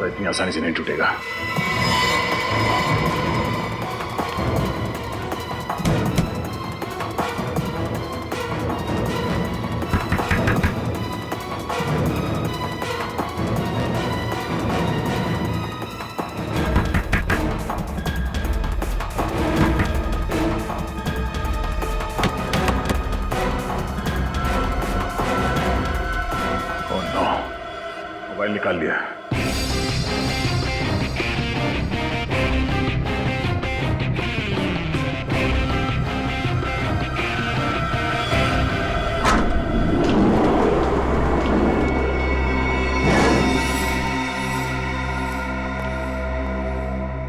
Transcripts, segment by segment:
वादा इतनी आसानी से नहीं टूटेगा। मोबाइल निकाल लिया।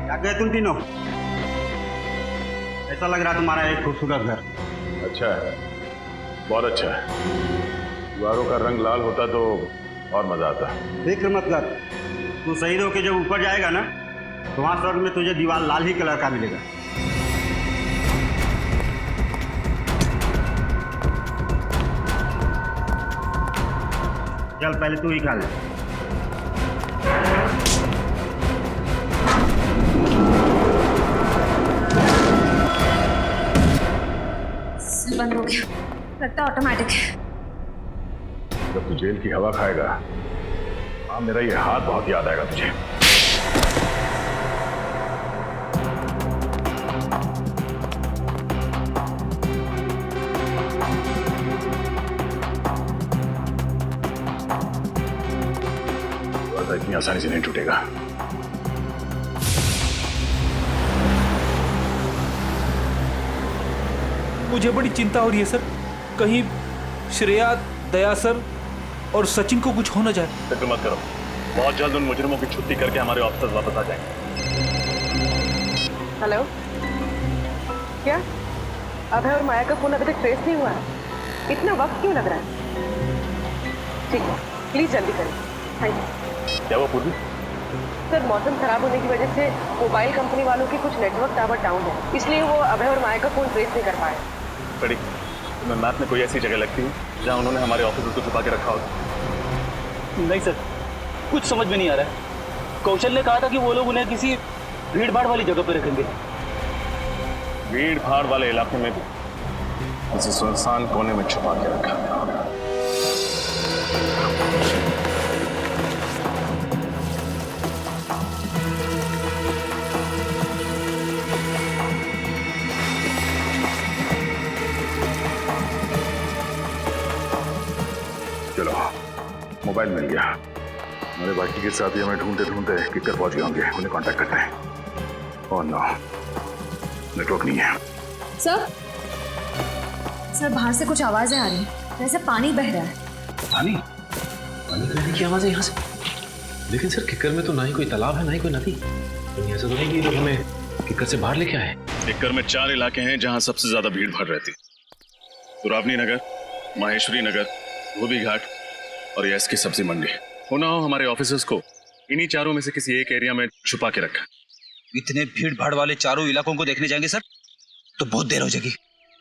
क्या गए तुम तीनों? ऐसा लग रहा तुम्हारा एक खूबसूरत घर। अच्छा है, बहुत अच्छा है। दीवारों का रंग लाल होता तो और मजा आता। फिक्र मत कर, तू शहीद होके जब ऊपर जाएगा ना तो वहां स्वर्ग में तुझे दीवार लाल ही कलर का मिलेगा। चल पहले तू ही खा ले। बंद हो गया, लगता है ऑटोमेटिक है। जब तू जेल की हवा खाएगा, हाँ, मेरा ये हाथ बहुत याद आएगा तुझे। वादा इतनी आसानी से नहीं टूटेगा। मुझे बड़ी चिंता हो रही है सर, कहीं श्रेया, दया सर और सचिन को कुछ हो न जाए। फिक्र मत करो, बहुत जल्द उन मुजरिमों की छुट्टी करके हमारे ऑफिसर्स वापस आ जाएंगे। हेलो, क्या अभय और माया का फोन अभी तक ट्रेस नहीं हुआ है? इतना वक्त क्यों लग रहा है? ठीक है, प्लीज जल्दी करें। Thank you. क्या वो पूर्वी? सर, मौसम खराब होने की वजह से मोबाइल कंपनी वालों के कुछ नेटवर्क टावर डाउन है, इसलिए वो अभय और माया का फोन ट्रेस नहीं कर पाए। बड़ी तुम्हें मैप में कोई ऐसी जगह लगती है जहाँ उन्होंने हमारे ऑफिसर्स को छुपा के रखा होगा? नहीं सर, कुछ समझ में नहीं आ रहा है। कौशल ने कहा था कि वो लोग उन्हें किसी भीड़ भाड़ वाली जगह पे रखेंगे। भीड़ भाड़ वाले इलाके में भी किसी सुनसान कोने में छुपा के रखा गया होगा। चलो, मोबाइल मिल गया। हमारे बाकी के साथी हमें ढूंढते ढूंढते किकर पहुंच गए होंगे, उन्हें कांटेक्ट करते हैं। ओह नो, नेटवर्क नहीं है। सर बाहर से कुछ आवाजें आ रही हैं, जैसे पानी बह रहा है। पानी बहने की आवाज है यहाँ से। लेकिन सर, किकर में तो ना ही कोई तालाब है ना ही कोई नदी। तो ऐसा तो नहीं कि लोग हमें किकर से बाहर लेके आए। किकर में 4 इलाके हैं जहां सबसे ज्यादा भीड़ भाड़ रहती। सुरावनी नगर, माहेश्वरी नगर, धोबी घाट और यस की सब्जी मंडी। होना हो हमारे ऑफिसर्स को इन्हीं चारों में से किसी एक एरिया में छुपा के रखा। इतने भीड़ भाड़ वाले चारों इलाकों को देखने जाएंगे सर तो बहुत देर हो जाएगी।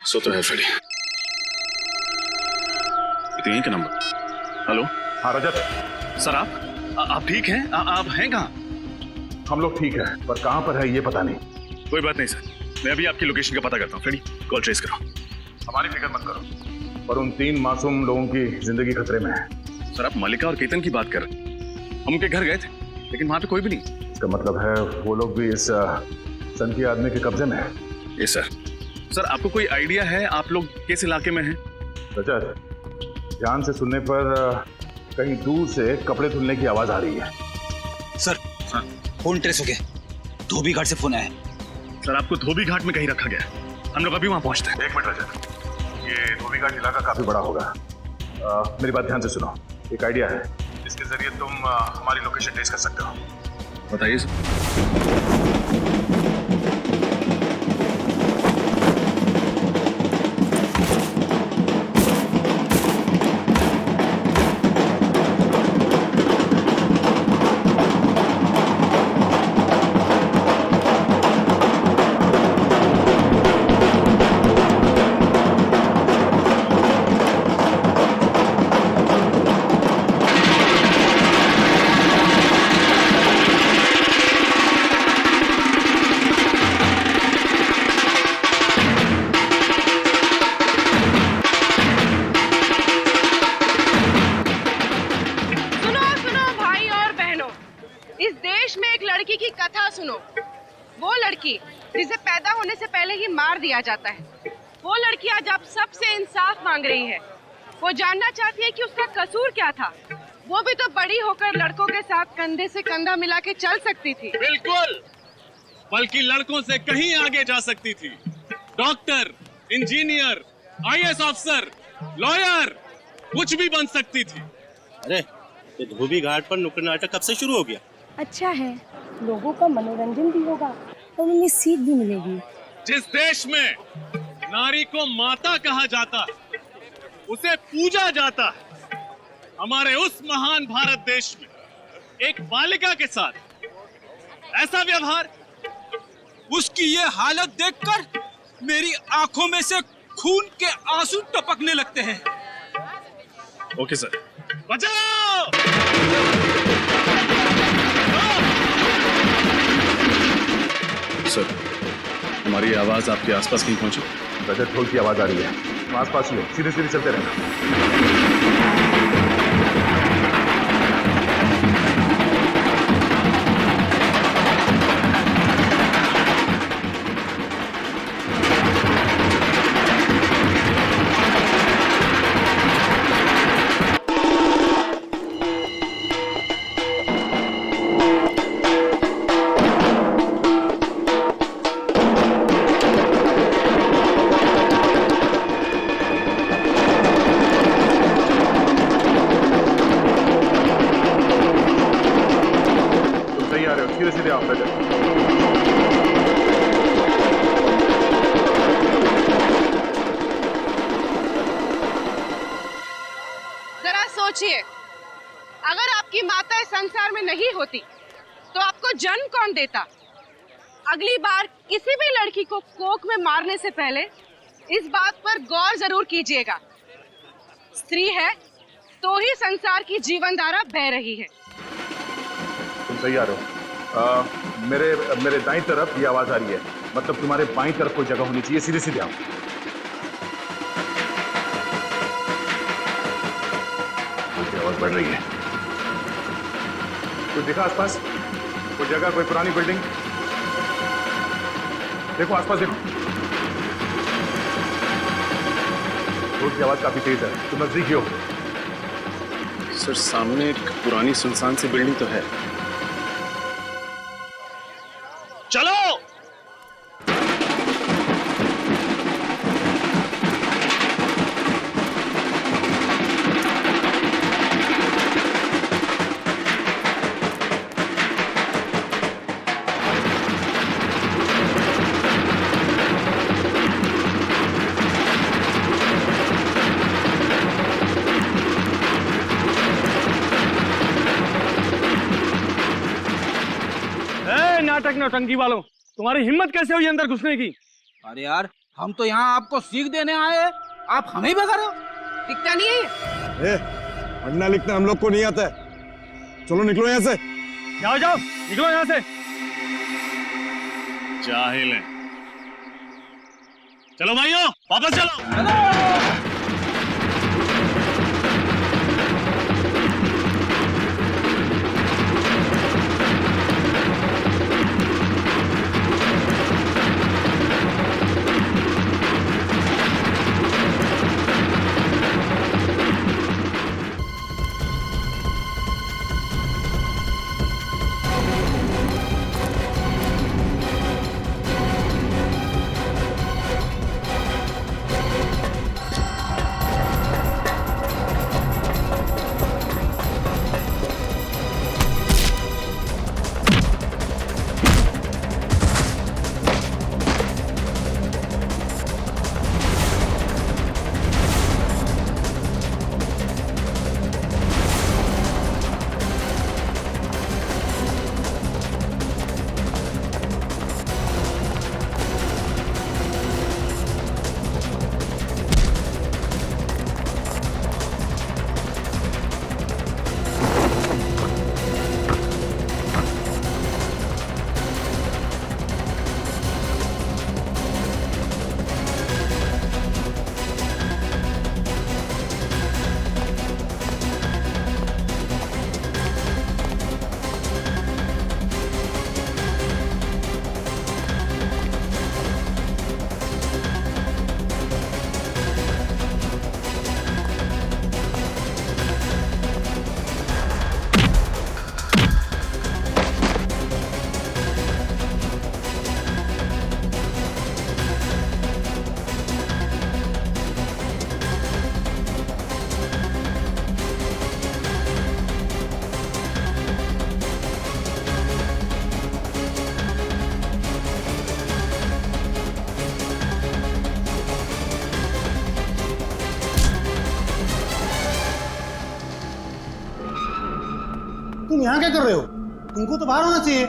सो तो है फ्रेडी। यहीं का नंबर। हेलो, हाँ रजत सर, आप ठीक हैं? आप हैं कहाँ? हम लोग ठीक है, पर कहाँ पर है ये पता नहीं। कोई बात नहीं सर, मैं अभी आपकी लोकेशन का पता करता हूँ। फ्रेडी, कॉल ट्रेस करो। हमारी फिक्र मत करो, पर उन 3 मासूम लोगों की जिंदगी खतरे में है। सर, आप मलिका और केतन की बात कर रहे हैं। हम उनके घर गए थे, लेकिन वहां पे कोई भी नहीं। इसका मतलब है वो लोग भी इस संकी आदमी के कब्जे में है। ये सर, आपको कोई आइडिया है आप लोग किस इलाके में हैं? रजत, ध्यान से सुनने पर कहीं दूर से कपड़े धुलने की आवाज आ रही है। सर, फोन ट्रेस हो गया। धोबी घाट से फोन आया है। सर, आपको धोबी घाट में कहीं रखा गया है। हम लोग अभी वहां पहुंचते हैं। 1 मिनट रजत, ये धोबी घाट इलाका काफी बड़ा होगा। मेरी बात ध्यान से सुनो। एक आइडिया है, इसके जरिए तुम हमारी लोकेशन ट्रेस कर सकते हो। बताइए सर। इस देश में एक लड़की की कथा सुनो। वो लड़की जिसे पैदा होने से पहले ही मार दिया जाता है, वो लड़की आज आप सबसे इंसाफ मांग रही है। वो जानना चाहती है कि उसका कसूर क्या था। वो भी तो बड़ी होकर लड़कों के साथ कंधे से कंधा मिला के चल सकती थी। बिल्कुल, बल्कि लड़कों से कहीं आगे जा सकती थी। Doctor, engineer, IAS officer, lawyer, कुछ भी बन सकती थी। अरे ये धोबी घाट पर नुक्कड़ नाटक कब से शुरू हो गया? अच्छा है, लोगों का मनोरंजन भी होगा और उन्हें सीख भी मिलेगी। जिस देश में नारी को माता कहा जाता है, उसे पूजा जाता है, हमारे उस महान भारत देश में एक बालिका के साथ ऐसा व्यवहार, उसकी ये हालत देखकर मेरी आंखों में से खून के आंसू टपकने लगते हैं। ओके सर, बचाओ! सर, हमारी आवाज आपके आसपास कहीं पहुंची? रजत, ढोल की आवाज आ रही है। आसपास ही हो, सीधे सीधे चलते रहना। सीधे सीधे आओ रजत। जरा सोचिए, अगर आपकी माता इस संसार में नहीं होती तो आपको जन्म कौन देता? अगली बार किसी भी लड़की को कोख में मारने से पहले इस बात पर गौर जरूर कीजिएगा। स्त्री है तो ही संसार की जीवन धारा बह रही है। तुम सही आ रहे हो। मेरे दाईं तरफ ये आवाज आ रही है, मतलब तुम्हारे बाईं तरफ कोई जगह होनी चाहिए। सीधे सीधे आओ। आवाज बढ़ रही है। कोई दिखा आसपास? कोई जगह, कोई पुरानी बिल्डिंग? देखो आसपास, देखो। रोड की आवाज काफी तेज है, तुम नजदीक ही हो। सर, सामने एक पुरानी सुनसान सी बिल्डिंग तो है। चलो! नाटक नौटंकी वालों, तुम्हारी हिम्मत कैसे हुई अंदर घुसने की? अरे यार, हम तो यहाँ आपको सीख देने आए हैं, आप हमें भगा रहे हो। दिखता नहीं है? पढ़ना लिखना हम लोग को नहीं आता है। चलो निकलो यहाँ से। जाओ जाओ, निकलो यहाँ से। जाहिल है। चलो भाइयों, वापस चलो। यहाँ क्या कर रहे हो? तुमको तो बाहर होना चाहिए।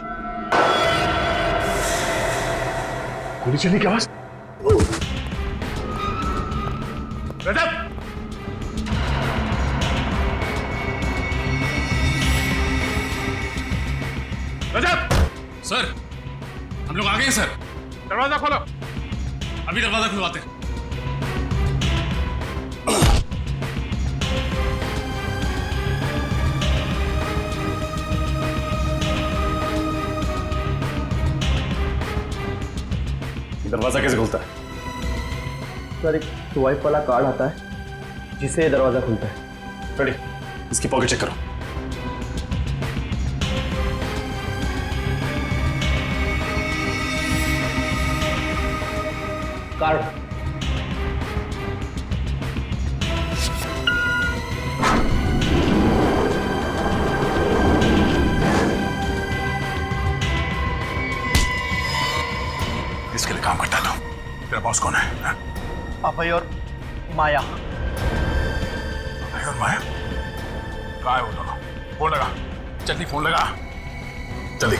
गोली चलने की आवाज। रजत! रजत! सर, हम लोग आ गए हैं सर। दरवाजा खोलो। अभी दरवाजा खुलवाते हैं। दरवाजा कैसे खुलता है? सर एक स्वाइप वाला कार्ड आता है जिससे ये दरवाजा खुलता है। रेडी, इसकी पॉकेट चेक करो। कार्ड इसके लिए काम करता है। तेरा बॉस कौन है? अभय और माया। अभय और माया? कहाँ है वो दोनों? फोन लगा, जल्दी फोन लगा, जल्दी।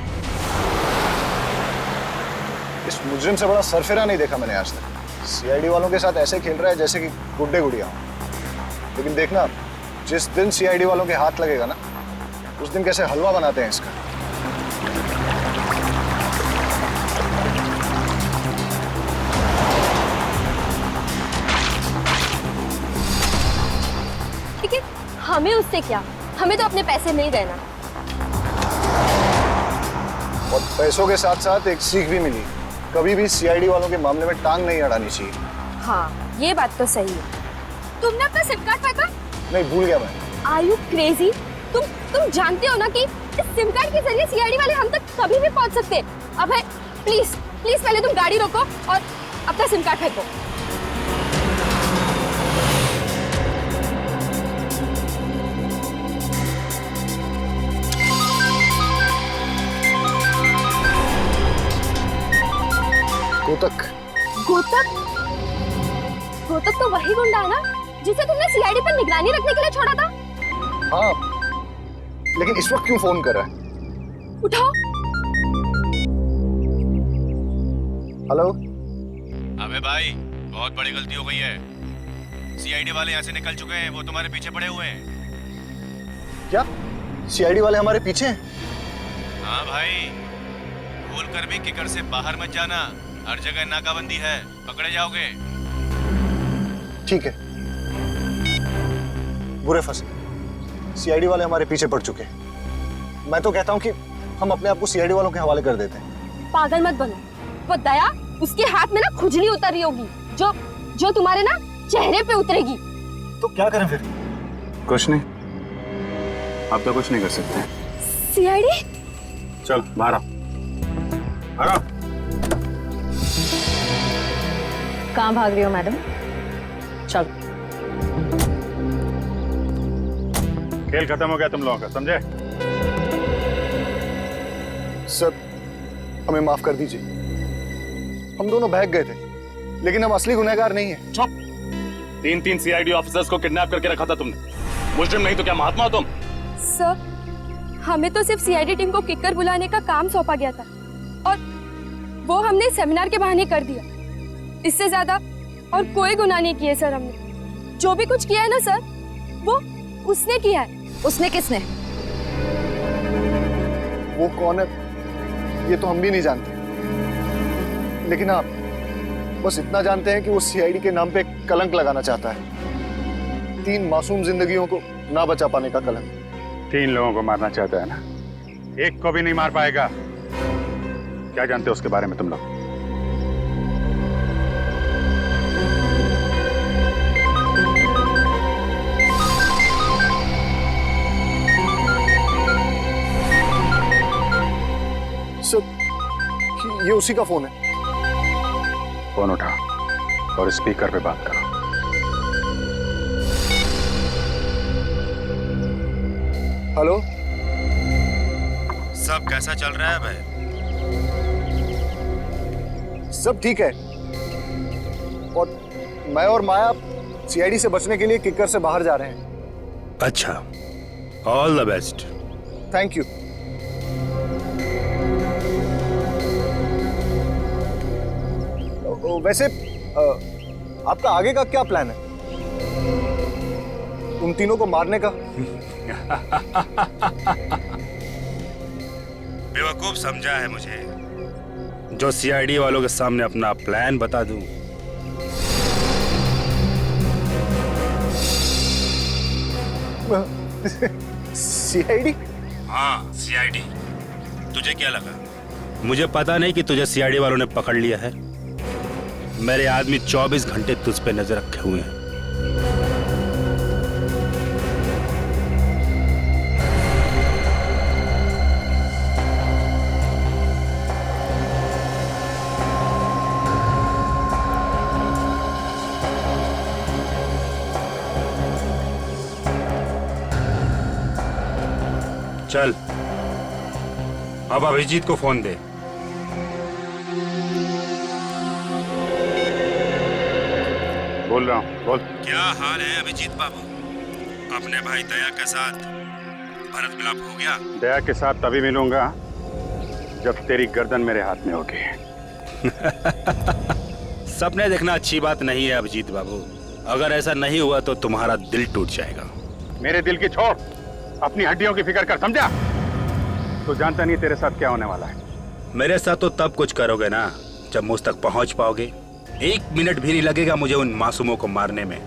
इस मुजरिम से बड़ा सरफिरा नहीं देखा मैंने आज तक। सीआईडी वालों के साथ ऐसे खेल रहा है जैसे कि गुड्डे गुड़िया हो। लेकिन देखना, जिस दिन सीआईडी वालों के हाथ लगेगा ना, उस दिन कैसे हलवा बनाते हैं इसका। लेकिन हमें उससे क्या? हमें तो अपने पैसे मिल गए ना। और पैसों के साथ साथ एक सीख भी मिली, कभी भी सीआईडी वालों के मामले में टांग नहीं अड़ानी चाहिए। हाँ, ये बात तो सही है। तुमने अपना सिम कार्ड फेंका? नहीं, भूल गया मैं। Are you crazy? तुम जानते हो ना कि इस सिम कार्ड के जरिए सीआईडी वाले हम तक कभी भी पहुंच सकते हैं। अब है, प्लीज प्लीज पहले तुम गाड़ी रोको और अपना सिम कार्ड फेंको। गोतक। गोतक? गोतक तो वही गुंडा है ना जिसे तुमने सीआईडी पर निगरानी रखने के लिए छोड़ा था? हाँ, लेकिन इस वक्त क्यों फोन कर रहा है? उठाओ। हेलो। अबे भाई, बहुत बड़ी गलती हो गई है। सीआईडी वाले यहाँ से निकल चुके हैं, वो तुम्हारे पीछे पड़े हुए हैं। क्या? सीआईडी वाले हमारे पीछे हैं? हाँ भाई, भूल कर भी किकर से बाहर मत जाना। हर जगह नाकाबंदी है, पकड़े जाओगे। ठीक है। बुरे फंसे। सीआईडी वाले हमारे पीछे पड़ चुके हैं। मैं तो कहता हूँ कि हम अपने आप को सीआईडी वालों के हवाले कर देते हैं। पागल मत बनो। वो दया, उसके हाथ में ना खुजली उतर रही होगी जो तुम्हारे ना चेहरे पे उतरेगी। तो क्या करें फिर? कुछ नहीं, आप तो कुछ नहीं कर सकते। सीआईडी? चल बाहर आओ। बाहर आओ। कहाँ भाग रही हो मैडम? चल। खेल खत्म हो गया तुम लोगों का, समझे? सर, हमें माफ कर दीजिए। हम दोनों भाग गए थे, लेकिन हम असली गुनहगार नहीं हैं। चुप। 3 सीआईडी ऑफिसर्स को किडनैप करके रखा था तुमने। मुजरिम नहीं तो क्या महात्मा हो तुम? सर, हमें तो सिर्फ सीआईडी टीम को किकर बुलाने का काम सौंपा गया था और वो हमने सेमिनार के बहाने कर दिया। इससे ज्यादा और कोई गुनाह नहीं किए सर। हमने जो भी कुछ किया है ना सर, वो उसने किया है। उसने किसने? वो कौन है ये तो हम भी नहीं जानते, लेकिन आप बस इतना जानते हैं कि वो सीआईडी के नाम पे कलंक लगाना चाहता है। 3 मासूम जिंदगियों को ना बचा पाने का कलंक। 3 लोगों को मारना चाहता है ना, एक को भी नहीं मार पाएगा। क्या जानते हो उसके बारे में तुम लोग? सर, ये उसी का फोन है। फोन उठा और स्पीकर पे बात करो। हेलो। सब कैसा चल रहा है भाई? सब ठीक है, और मैं और माया सीआईडी से बचने के लिए किकर से बाहर जा रहे हैं। अच्छा, all the best. Thank you. वैसे आपका आगे का क्या प्लान है? उन तीनों को मारने का? बेवकूफ समझा है मुझे जो सीआईडी वालों के सामने अपना प्लान बता दूं। सीआईडी? हाँ, सीआईडी। तुझे क्या लगा मुझे पता नहीं कि तुझे सीआईडी वालों ने पकड़ लिया है? मेरे आदमी 24 घंटे तुझ पे नजर रखे हुए हैं। चल, अब अभिजीत को फोन दे। बोल रहा हूँ, बोल। क्या हाल है अभिजीत बाबू? अपने भाई दया के साथ भरत मिलाप हो गया? दया के साथ तभी मिलूंगा जब तेरी गर्दन मेरे हाथ में होगी। सपने देखना अच्छी बात नहीं है अभिजीत बाबू। अगर ऐसा नहीं हुआ तो तुम्हारा दिल टूट जाएगा। मेरे दिल की छोड़, अपनी हड्डियों की फिक्र कर, समझा? तो जानता नहीं तेरे साथ क्या होने वाला है। मेरे साथ तो तब कुछ करोगे ना जब मुझ तक पहुंच पाओगे। 1 मिनट भी नहीं लगेगा मुझे उन मासूमों को मारने में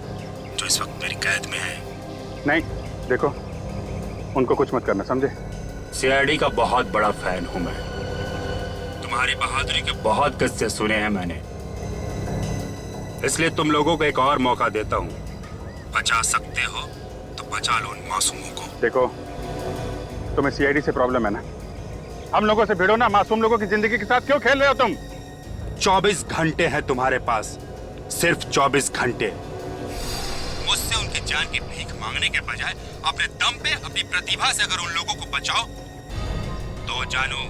जो इस वक्त मेरी कैद में है। नहीं, देखो, उनको कुछ मत करना, समझे? सीआईडी का बहुत बड़ा फैन हूं मैं। तुम्हारी बहादुरी के बहुत किस्से सुने हैं मैंने, इसलिए तुम लोगों को एक और मौका देता हूं। बचा सकते हो तो बचा लो उन मासूमों को। देखो, तुम्हें सीआईडी से प्रॉब्लम है ना? हम लोगों से भिड़ो ना, मासूम लोगों की जिंदगी के साथ क्यों खेल रहे हो तुम? 24 घंटे हैं तुम्हारे पास, सिर्फ 24 घंटे। मुझसे उनकी जान की भीख मांगने के बजाय अपने दम पे, अपनी प्रतिभा से अगर उन लोगों को बचाओ तो जानो।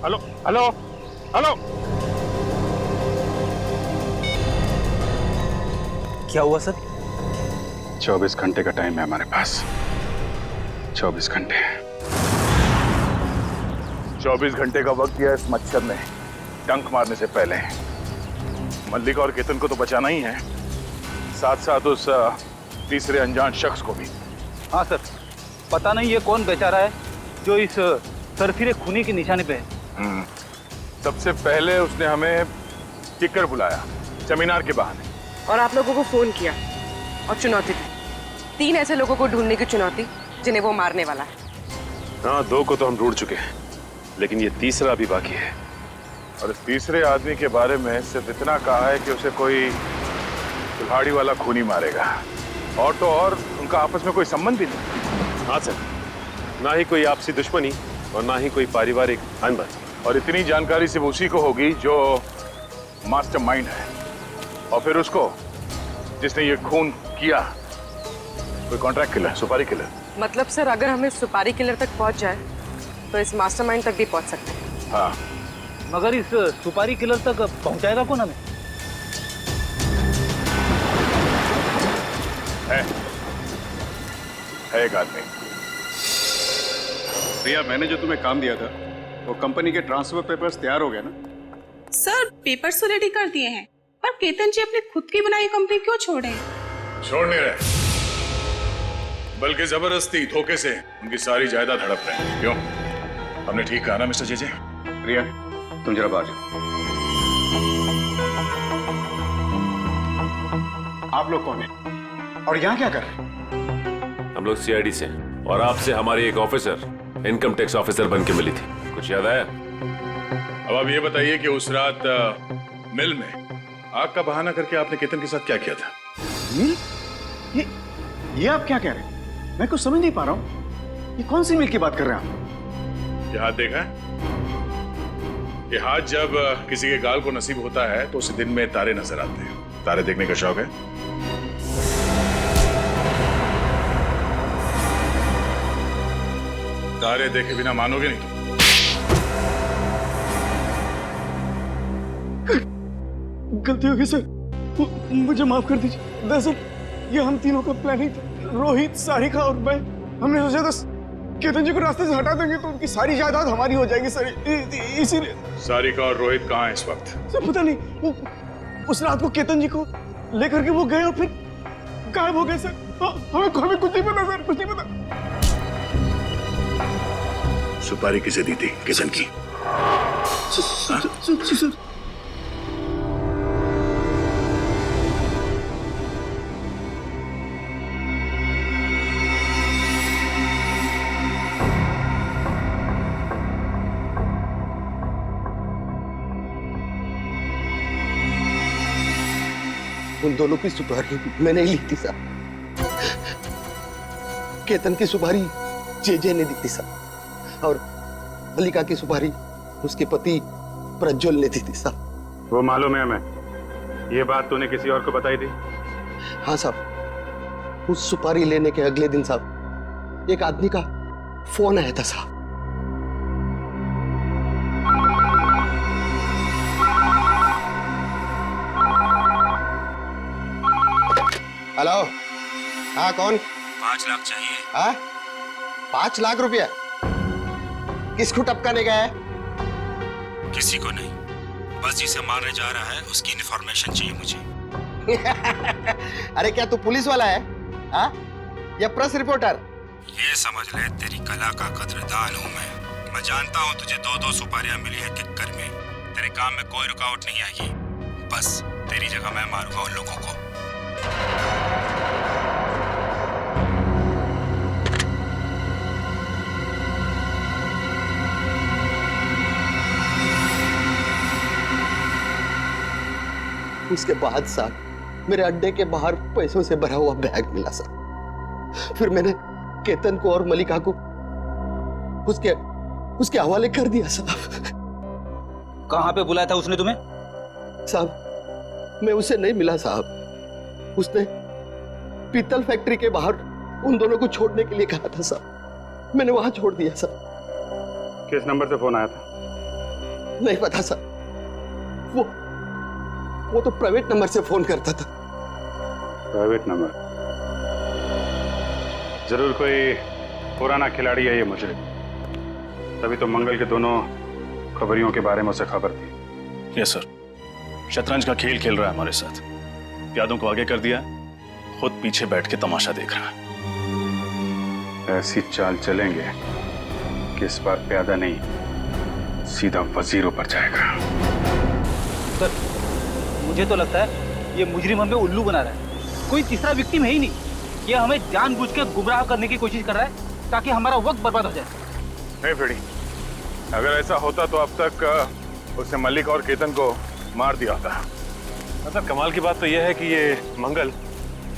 हेलो हेलो हेलो, क्या हुआ सर? 24 घंटे का टाइम है हमारे पास। 24 घंटे। 24 घंटे का वक्त दिया इस मच्छर ने डंक मारने से पहले। मल्लिक और केतन को तो बचाना ही है, साथ साथ उस तीसरे अनजान शख्स को भी। हाँ सर, पता नहीं ये कौन बेचारा है जो इस सरफिरे खूनी की निशाने पे है। सबसे पहले उसने हमें किकर बुलाया सेमिनार के बहाने, और आप लोगों को फोन किया और चुनौती दी। 3 ऐसे लोगों को ढूंढने की चुनौती जिन्हें वो मारने वाला है। हाँ, 2 को तो हम ढूंढ चुके हैं, लेकिन ये तीसरा भी बाकी है। और इस तीसरे आदमी के बारे में सिर्फ इतना कहा है कि उसे कोई कुल्हाड़ी वाला खूनी मारेगा, और तो और उनका आपस में कोई संबंध भी नहीं। हाँ सर, ना ही कोई आपसी दुश्मनी और ना ही कोई पारिवारिक अनबन। और इतनी जानकारी सिर्फ उसी को होगी जो मास्टरमाइंड है, और फिर उसको जिसने ये खून किया कोई कॉन्ट्रैक्ट किलर, सुपारी किलर। मतलब सर, अगर हमें सुपारी किलर तक पहुंच जाए तो इस मास्टरमाइंड तक भी पहुंच सकते हैं। हाँ, मगर इस सुपारी किलर तक पहुंचाएगा कौन हमें? है एक आदमी। प्रिया, मैंने जो तुम्हें काम दिया था वो कंपनी के ट्रांसफर पेपर्स तैयार हो गए ना? सर, पेपर्स तो रेडी कर दिए हैं, पर केतन जी अपनी खुद की बनाई कंपनी क्यों छोड़े? छोड़ नहीं रहे, बल्कि जबरदस्ती धोखे से उनकी सारी जायदाद हड़प रहे हैं। क्यों? हमने ठीक कहा ना मिस्टर जेजे? प्रिया, तुम जरा बाहर जाओ। आप लोग कौन हैं और यहाँ क्या कर रहे हैं? हम लोग सीआईडी से हैं, और आपसे हमारी एक ऑफिसर इनकम टैक्स ऑफिसर बन के मिली थी। कुछ याद आया? अब आप ये बताइए कि उस रात मिल में आग का बहाना करके आपने केतन के साथ क्या किया था? मिल? ये आप क्या कह रहे हैं? मैं कुछ समझ नहीं पा रहा हूँ। ये कौन सी मिल की बात कर रहे हैं आप? ये हाथ देखा है? ये हाथ जब किसी के गाल को नसीब होता है तो उसे दिन में तारे नजर आते हैं। तारे देखने का शौक है? तारे देखे बिना मानोगे नहीं तुम। गलती हो गई सर, मुझे माफ कर दीजिए। दरअसल ये हम तीनों का प्लान ही था। रोहित, सारिका और मैं, हमने सोचा था केतन जी को रास्ते से हटा देंगे तो उनकी सारी जायदाद हमारी हो जाएगी सर, इसीलिए। सारिका और रोहित कहाँ है इस वक्त? सर पता नहीं, वो उस रात को केतन जी को लेकर के वो गए और फिर गायब हो गए सर। हमें कुछ नहीं पता सर, कुछ नहीं पता। सुपारी किसे दी थी केतन की? सर उन दोनों की सुपारी मैंने ही ली थी साहब। केतन की सुपारी जेजे ने दी थी साहब, और मल्लिका की सुपारी उसके पति प्रज्वल ने दी थी साहब। वो मालूम है हमें। ये बात तूने किसी और को बताई थी? हाँ साहब, उस सुपारी लेने के अगले दिन साहब एक आदमी का फोन आया था साहब। हेलो, हाँ कौन? 5 लाख चाहिए। हाँ, 5 लाख रुपया? किसको टपकाने गया है? किसी को नहीं, बस जिसे मारने जा रहा है उसकी इन्फॉर्मेशन चाहिए मुझे। अरे क्या तू पुलिस वाला है? हाँ? या प्रेस रिपोर्टर? ये समझ ले तेरी कला का कदरदान हूँ मैं जानता हूँ तुझे 2-2 सुपारियां मिली है किक्कर में। तेरे काम में कोई रुकावट नहीं आएगी, बस तेरी जगह मैं मारूंगा उन लोगों को। उसके बाद साहब मेरे अड्डे के बाहर पैसों से भरा हुआ बैग मिला साहब। फिर मैंने केतन को और मल्लिका को उसके हवाले कर दिया साहब। कहाँ पे बुलाया था उसने तुम्हें? साहब मैं उसे नहीं मिला साहब, उसने पीतल फैक्ट्री के बाहर उन दोनों को छोड़ने के लिए कहा था साहब, मैंने वहां छोड़ दिया साहब। किस नंबर से फोन आया था? नहीं पता साहब, वो तो प्राइवेट नंबर से फोन करता था। Private number? जरूर कोई पुराना खिलाड़ी है ये मुजरिम, तभी तो मंगल के दोनों खबरियों के बारे में उसे खबर थी। यस सर, शतरंज का खेल खेल रहा है हमारे साथ, प्यादों को आगे कर दिया, खुद पीछे बैठ के तमाशा देख रहा है। ऐसी चाल चलेंगे कि इस बार प्यादा नहीं सीधा वजीरों पर जाएगा। सर मुझे तो लगता है ये मुजरिम हमें उल्लू बना रहा है, कोई तीसरा विक्टिम है ही नहीं। ये हमें जानबूझ के गुमराह करने की कोशिश कर रहा है ताकि हमारा वक्त बर्बाद हो जाए। नहीं फ्रेडी, अगर ऐसा होता तो अब तक उसने मल्लिका और केतन को मार दिया होता। मतलब कमाल की बात तो यह है कि ये मंगल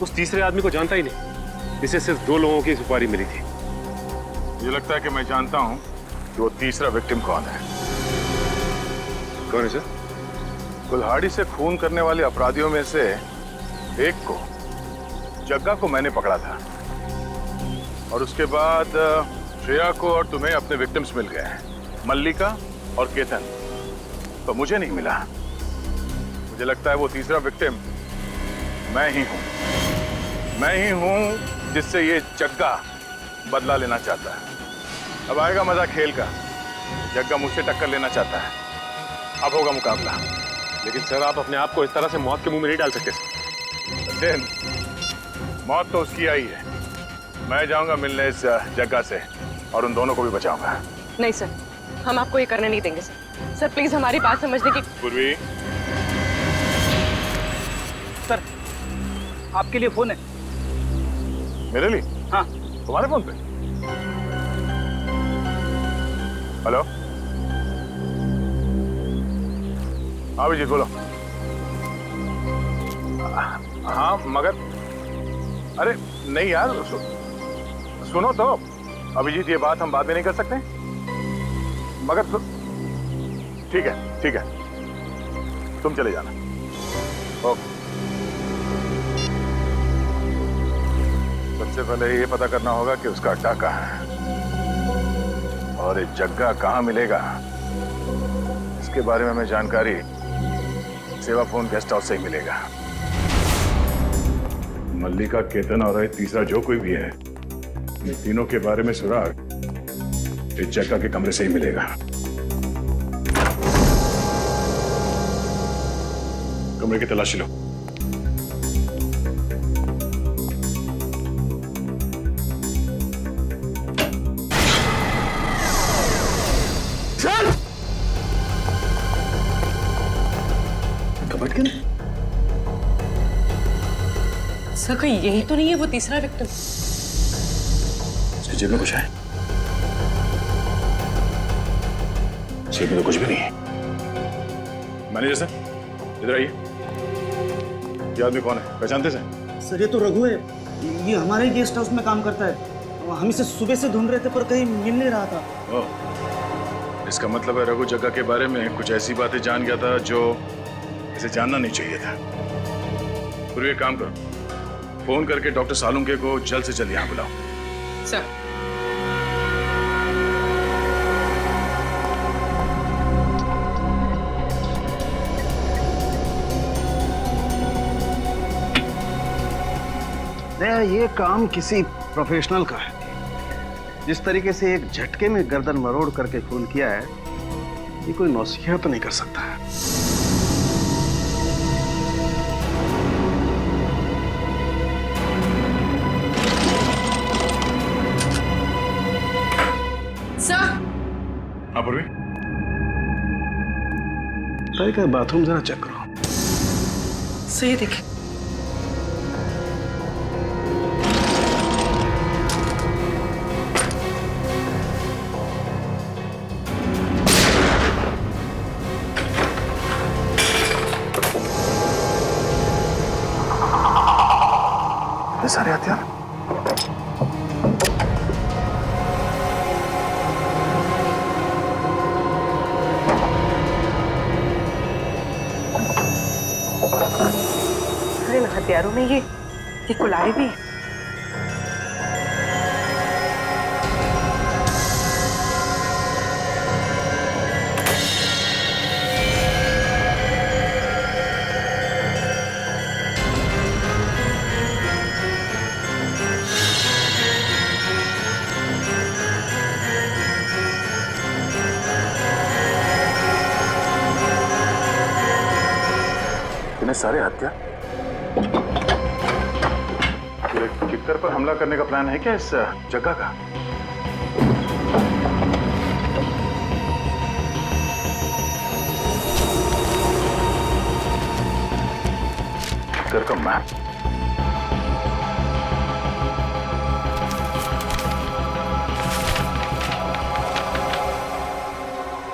उस तीसरे आदमी को जानता ही नहीं, जिसे सिर्फ 2 लोगों की सुपारी मिली थी। मुझे लगता है कि मैं जानता हूं कि वो तीसरा विक्टिम कौन है। कौन है सर? कुल्हाड़ी से खून करने वाले अपराधियों में से एक को, जग्गा को मैंने पकड़ा था, और उसके बाद श्रेया को और तुम्हें अपने विक्टिम्स मिल गए हैं, मल्लिका और केतन, तो मुझे नहीं मिला। मुझे लगता है वो तीसरा विक्टिम मैं ही हूं जिससे ये जग्गा बदला लेना चाहता है। अब आएगा मजा खेल का। जग्गा मुझसे टक्कर लेना चाहता है, अब होगा मुकाबला। लेकिन सर आप अपने आप को इस तरह से मौत के मुंह में नहीं डाल सकते। सचिन, मौत तो उसकी आई है, मैं जाऊंगा मिलने इस जग्गा से और उन दोनों को भी बचाऊंगा। नहीं सर, हम आपको ये करने नहीं देंगे सर। सर प्लीज हमारी बात समझने की। पूर्वी, सर आपके लिए फोन है। मेरे लिए? हाँ। तुम्हारे फोन पे? हेलो, हाँ अभिजीत बोलो। हाँ मगर अरे नहीं यार, सुनो तो अभिजीत, ये बात हम बाद में नहीं कर सकते? मगर ठीक है तुम चले जाना। ओके, सबसे पहले ये पता करना होगा कि उसका अड्डा कहाँ है और ये जग्गा कहाँ मिलेगा। इसके बारे में हमें जानकारी सेवा फोन गेस्ट हाउस से ही मिलेगा। मल्लिका, केतन और तीसरा जो कोई भी है, इन तीनों के बारे में सुराग इस जगह के कमरे से ही मिलेगा। कमरे की तलाशी लो। कबट के सर कहीं यही तो नहीं है वो तीसरा विक्टिम? जेब में कुछ है? जेब में तो कुछ भी नहीं है। मैनेजर सर, इधर आइए। ये आदमी कौन है, पहचानते हैं? सर ये तो रघु है, ये हमारे गेस्ट हाउस में काम करता है। हम इसे सुबह से ढूंढ रहे थे पर कहीं मिल नहीं रहा था। ओह, इसका मतलब है रघु जग्गा के बारे में कुछ ऐसी बातें जान गया था जो इसे जानना नहीं चाहिए था। फिर एक काम करो, फोन करके डॉक्टर सालुंके को जल्द से जल्द यहाँ बुलाओ। सर ये काम किसी प्रोफेशनल का है। जिस तरीके से एक झटके में गर्दन मरोड़ करके खून किया है, ये कोई नौसिखिया तो नहीं कर सकता है। सर हाँ पूर्वी, का बाथरूम जरा चेक करो। सही देखिए। सारे हथियार अरे इन हथियारों में ये कुल्हाड़ी भी है। सारे हत्या किक्कर पर हमला करने का प्लान है क्या इस जगह का? किक्कर का मैप,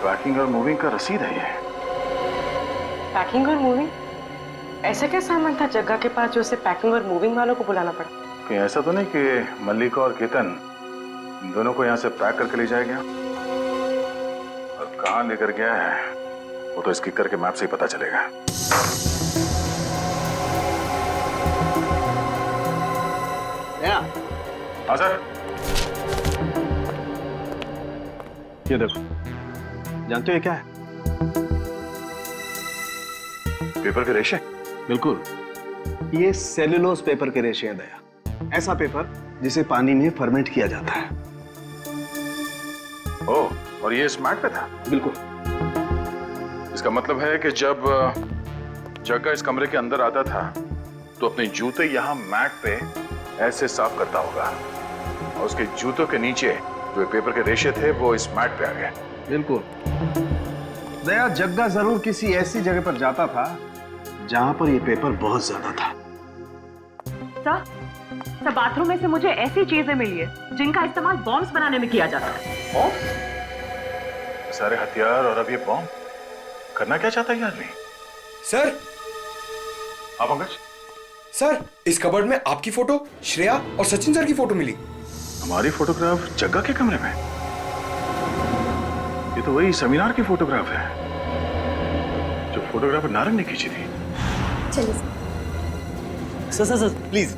पैकिंग और मूविंग का रसीद है ये। पैकिंग और मूविंग? ऐसा क्या सामान था जग्गा के पास जो उसे पैकिंग और मूविंग वालों को बुलाना पड़ा? कहीं ऐसा तो नहीं कि मल्लिका और केतन इन दोनों को यहाँ से पैक करके ले जाया गया? और कहाँ लेकर गया है वो तो इस किक्कर के मैप से ही पता चलेगा। हाँ सर। ये देखो, जानते हो ये क्या है? पेपर के रेशे? बिल्कुल, ये सेल्यूलोज पेपर के रेशे हैं दया। ऐसा पेपर जिसे पानी में फर्मेंट किया जाता है। ओह, और ये इस मैट पे था? बिल्कुल। इसका मतलब है कि जब जग्गा इस कमरे के अंदर आता था तो अपने जूते यहाँ मैट पे ऐसे साफ करता होगा और उसके जूतों के नीचे जो पेपर के रेशे थे वो इस मैट पे आ गए। बिल्कुल दया, जग्गा जरूर किसी ऐसी जगह पर जाता था जहां पर ये पेपर बहुत ज्यादा था। सर बाथरूम में से मुझे ऐसी चीजें मिली है जिनका इस्तेमाल बॉम्ब्स बनाने में किया जाता है। सारे हथियार और अब ये बॉम्ब, करना क्या चाहता है ये आदमी? सर। आप पंकज? सर, इस कबर्ड में आपकी फोटो, श्रेया और सचिन सर की फोटो मिली। हमारी फोटोग्राफ जग्गा के कमरे में? ये तो वही सेमिनार की फोटोग्राफ है जो फोटोग्राफर नारंग ने खींची थी। चलिए सर प्लीज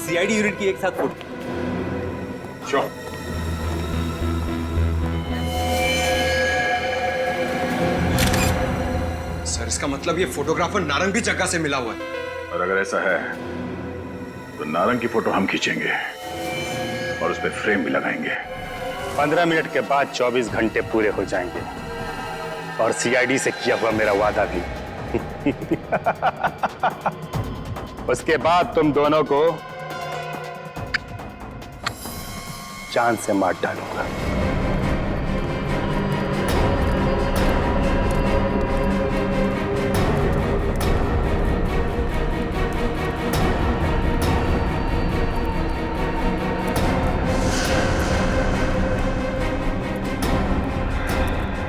सीआईडी यूनिट की एक साथ फोटो। श्योर। सर इसका मतलब ये फोटोग्राफर नारंग भी जग्गा से मिला हुआ है। और अगर ऐसा है तो नारंग की फोटो हम खींचेंगे और उस पर फ्रेम भी लगाएंगे 15 मिनट के बाद 24 घंटे पूरे हो जाएंगे और सीआईडी से किया हुआ मेरा वादा भी। उसके बाद तुम दोनों को चांद से मार डालूंगा।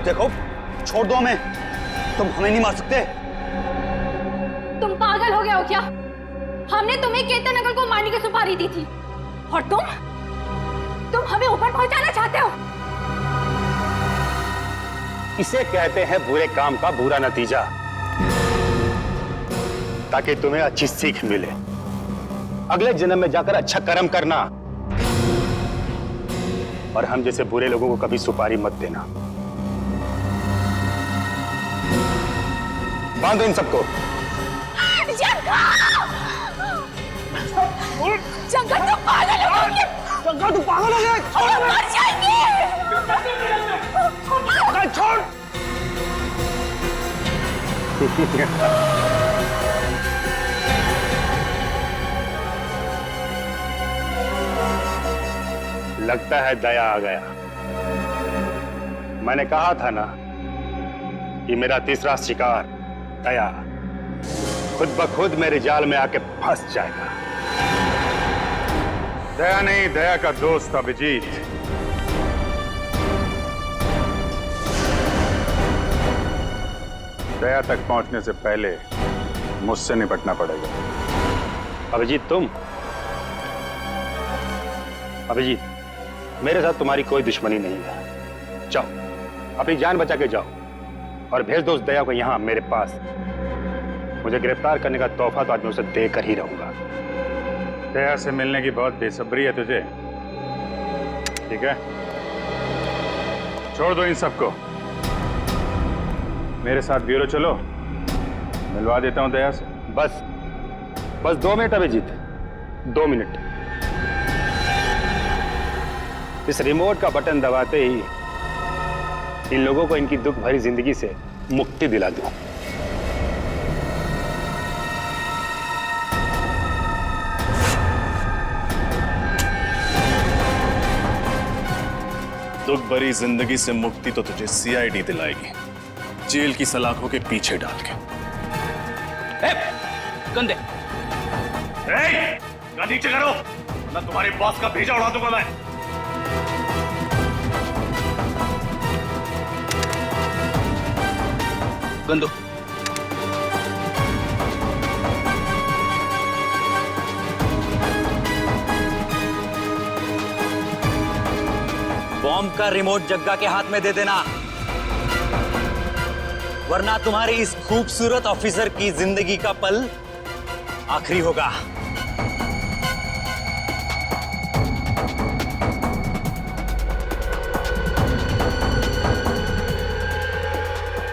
देखो, छोड़ दो हमें, तुम हमें नहीं मार सकते। तुम पागल हो गए हो क्या? हमने तुम्हें केतन अंकल को मारने की सुपारी दी थी और तुम हमें ऊपर पहुंचाना चाहते हो। इसे कहते हैं बुरे काम का बुरा नतीजा, ताकि तुम्हें अच्छी सीख मिले, अगले जन्म में जाकर अच्छा कर्म करना। और हम जैसे बुरे लोगों को कभी सुपारी मत देना। बांधो इन सबको। जंगा तुम पागल हो गए। जंगा तू पागल हो गया। हम मर जाएंगे। छोड़। लगता है दया आ गया। मैंने कहा था ना कि मेरा तीसरा शिकार दया खुद ब खुद मेरे जाल में आके फंस जाएगा। दया नहीं, दया का दोस्त अभिजीत। दया तक पहुंचने से पहले मुझसे निपटना पड़ेगा। अभिजीत तुम? अभिजीत, मेरे साथ तुम्हारी कोई दुश्मनी नहीं है। जाओ, अपनी जान बचा के जाओ और भेज दो उस दया को यहां मेरे पास। मुझे गिरफ्तार करने का तोहफा तो आज मैं उसे देकर ही रहूंगा। दया से मिलने की बहुत बेसब्री है तुझे, ठीक है? छोड़ दो इन सबको, मेरे साथ ब्यूरो चलो, मिलवा देता हूं दया से। बस 2 मिनट अभिजीत, 2 मिनट। इस रिमोट का बटन दबाते ही इन लोगों को इनकी दुख भरी जिंदगी से मुक्ति दिला दूं। दुख भरी जिंदगी से मुक्ति तो तुझे सीआईडी दिलाएगी, जेल की सलाखों के पीछे डाल के। गंदे नीचे करो, मैं तुम्हारे बॉस का भेजा उड़ा दूंगा मैं। गंदो बॉम्ब का रिमोट जग्गा के हाथ में दे देना, वरना तुम्हारे इस खूबसूरत ऑफिसर की जिंदगी का पल आखिरी होगा।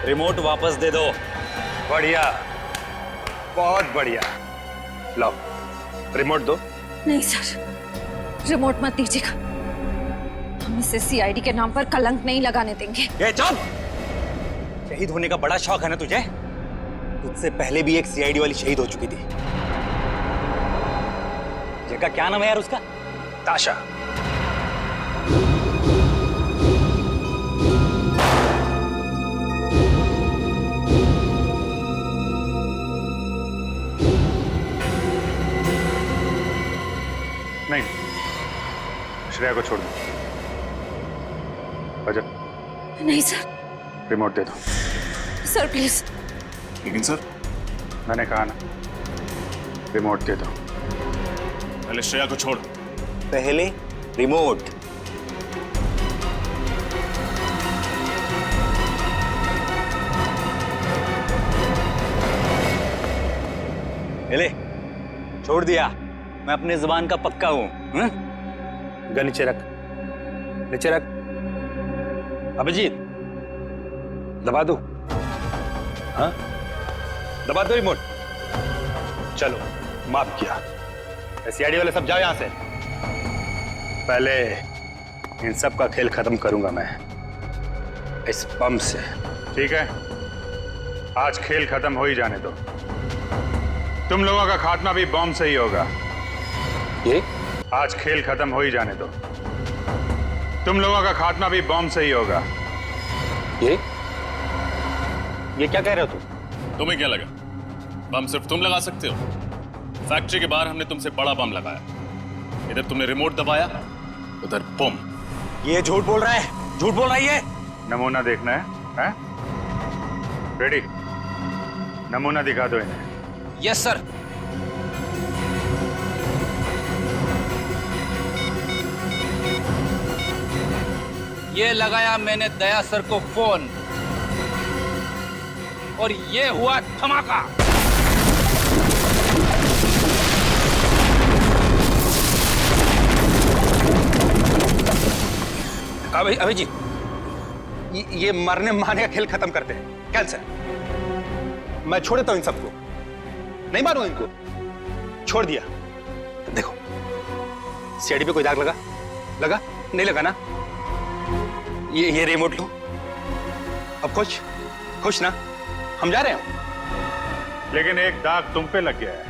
रिमोट वापस दे दो। बढ़िया, बहुत बढ़िया। लाओ रिमोट दो। नहीं सर, रिमोट मत दीजिएगा, हम इसे सीआईडी के नाम पर कलंक नहीं लगाने देंगे। ये चुप! शहीद होने का बड़ा शौक है ना तुझे? तुझसे पहले भी एक सीआईडी वाली शहीद हो चुकी थी। जगह क्या नाम है यार उसका? ताशा। नहीं, श्रेया को छोड़ दो। रजत, नहीं सर। रिमोट दे दो। Sir please. लेकिन सर, मैंने कहा ना, रिमोट दे दो। पहले श्रेया को छोड़। पहले रिमोट। ले, छोड़ दिया। मैं अपने जुबान का पक्का हूं। गन नीचे रख, नीचे रख। अभिजीत, दबा दो। हाँ, दबा दो रिमोट। चलो, माफ किया। सीआईडी वाले सब जाओ यहां से। पहले इन सब का खेल खत्म करूंगा मैं इस बम से। ठीक है, आज खेल खत्म हो ही जाने दो। तुम लोगों का खात्मा भी बॉम्ब से ही होगा। ये आज खेल खत्म हो ही जाने दो। तुम लोगों का खात्मा भी बॉम्ब से ही होगा। ये क्या कह रहे हो तुम? तुम्हें क्या लगा बम सिर्फ तुम लगा सकते हो? फैक्ट्री के बाहर हमने तुमसे बड़ा बम लगाया। इधर तुमने रिमोट दबाया, उधर बम। ये झूठ बोल रहा है, झूठ बोल रहा है ये। नमूना देखना है? रेडी? नमूना दिखा दो इन्हें। Yes sir. ये लगाया मैंने दया सर को फोन और ये हुआ धमाका। अभी जी, ये मरने मारने का खेल खत्म करते हैं। कैंसर। मैं छोड़ देता हूं इन सबको, नहीं मारूंगा इनको। छोड़ दिया। देखो सीआईडी पे कोई दाग लगा? नहीं लगा ना? ये रिमोट लो। अब खुश ना? हम जा रहे हैं। लेकिन एक दाग तुम पे लग गया है,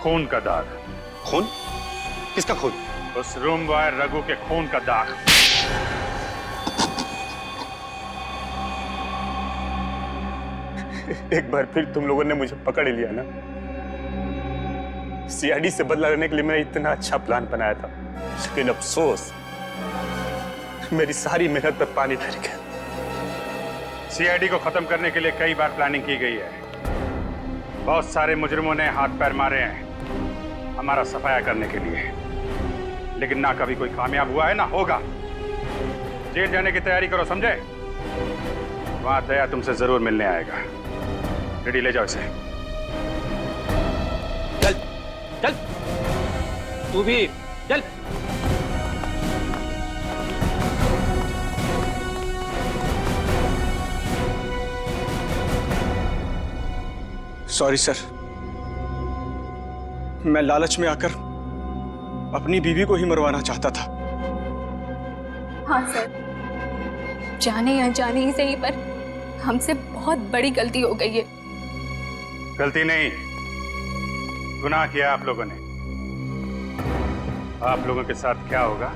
खून का दाग। खून? किसका खून? उस रूम बॉय रघु के खून का दाग। एक बार फिर तुम लोगों ने मुझे पकड़ ही लिया ना। सीआईडी से बदला लेने के लिए मैंने इतना अच्छा प्लान बनाया था, लेकिन अफसोस मेरी सारी मेहनत पर पानी फिर गया। सीआईडी को खत्म करने के लिए कई बार प्लानिंग की गई है। बहुत सारे मुजरिमों ने हाथ पैर मारे हैं हमारा सफाया करने के लिए, लेकिन ना कभी कोई कामयाब हुआ है ना होगा। जेल जाने की तैयारी करो, समझे? वहां दया तुमसे जरूर मिलने आएगा। रेडी? ले जाओ इसे। चल तू भी चल। सॉरी सर, मैं लालच में आकर अपनी बीवी को ही मरवाना चाहता था। हाँ सर, जाने या जाने ही सही, पर हमसे बहुत बड़ी गलती हो गई है। गलती नहीं, गुनाह किया आप लोगों ने। आप लोगों के साथ क्या होगा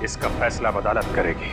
इसका फैसला अदालत करेगी।